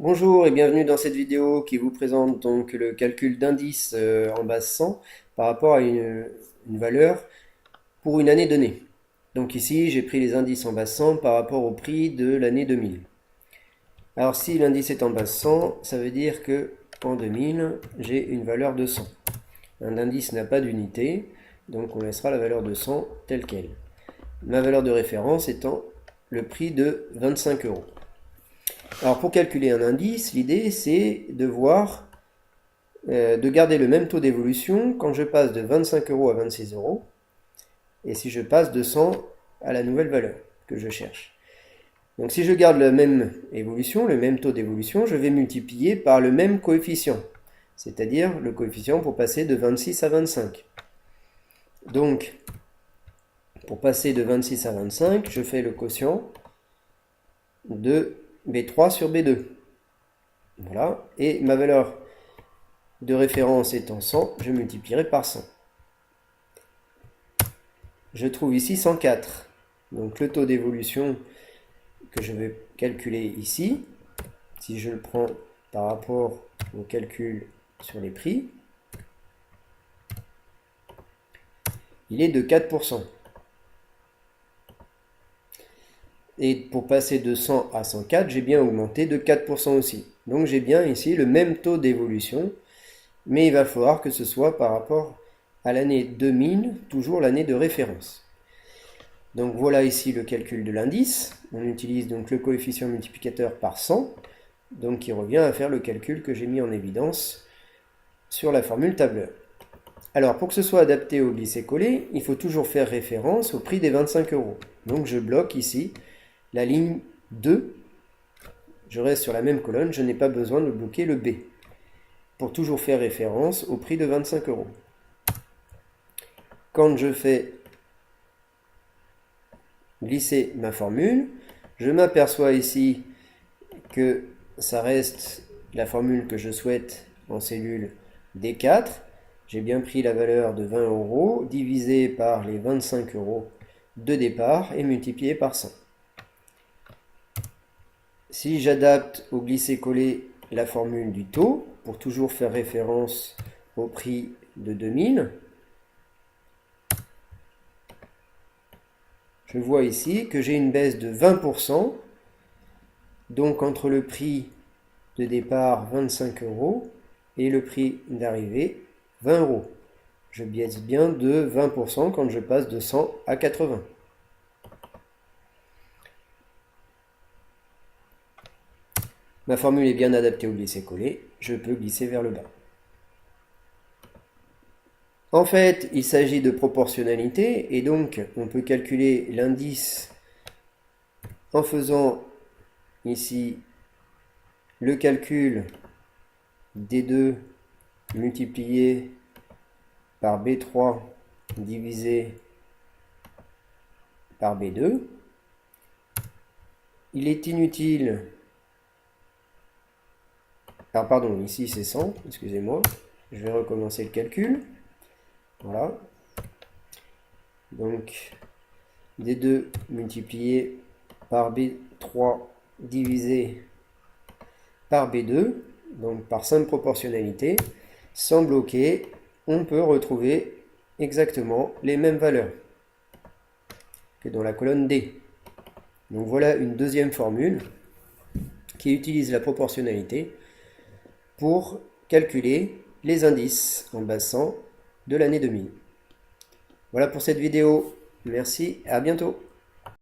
Bonjour et bienvenue dans cette vidéo qui vous présente donc le calcul d'indice en base 100 par rapport à une valeur pour une année donnée. Donc ici j'ai pris les indices en base 100 par rapport au prix de l'année 2000. Alors si l'indice est en base 100, ça veut dire que en 2000 j'ai une valeur de 100. Un indice n'a pas d'unité, donc on laissera la valeur de 100 telle qu'elle. Ma valeur de référence étant le prix de 25 euros. Alors pour calculer un indice, l'idée c'est de voir, de garder le même taux d'évolution quand je passe de 25 euros à 26 euros et si je passe de 100 à la nouvelle valeur que je cherche. Donc si je garde la même évolution, le même taux d'évolution, je vais multiplier par le même coefficient, c'est-à-dire le coefficient pour passer de 26 à 25. Donc pour passer de 26 à 25, je fais le quotient de B3 sur B2. Voilà, et ma valeur de référence étant 100, je multiplierai par 100. Je trouve ici 104. Donc le taux d'évolution que je vais calculer ici, si je le prends par rapport au calcul sur les prix, il est de 4%. Et pour passer de 100 à 104, j'ai bien augmenté de 4% aussi. Donc j'ai bien ici le même taux d'évolution, mais il va falloir que ce soit par rapport à l'année 2000, toujours l'année de référence. Donc voilà ici le calcul de l'indice. On utilise donc le coefficient multiplicateur par 100, donc qui revient à faire le calcul que j'ai mis en évidence sur la formule tableur. Alors pour que ce soit adapté au glisser-coller, il faut toujours faire référence au prix des 25 euros. Donc je bloque ici la ligne 2. Je reste sur la même colonne, je n'ai pas besoin de bloquer le B. Pour toujours faire référence au prix de 25 euros. Quand je fais glisser ma formule, je m'aperçois ici que ça reste la formule que je souhaite en cellule D4. J'ai bien pris la valeur de 20 euros divisé par les 25 euros de départ et multiplié par 100. Si j'adapte au glisser-coller la formule du taux, pour toujours faire référence au prix de 2000, je vois ici que j'ai une baisse de 20%, donc entre le prix de départ 25 euros et le prix d'arrivée 20 euros. Je baisse bien de 20% quand je passe de 100 à 80. Ma formule est bien adaptée au glisser-coller, je peux glisser vers le bas. En fait, il s'agit de proportionnalité et donc on peut calculer l'indice en faisant ici le calcul D2 multiplié par B3 divisé par B2. Il est inutile... Ah pardon, ici c'est 100, excusez-moi. Je vais recommencer le calcul. Voilà. Donc, D2 multiplié par B3 divisé par B2, donc par simple proportionnalité, sans bloquer, on peut retrouver exactement les mêmes valeurs que dans la colonne D. Donc voilà une deuxième formule qui utilise la proportionnalité pour calculer les indices en base 100 de l'année 2000. Voilà pour cette vidéo. Merci, à bientôt.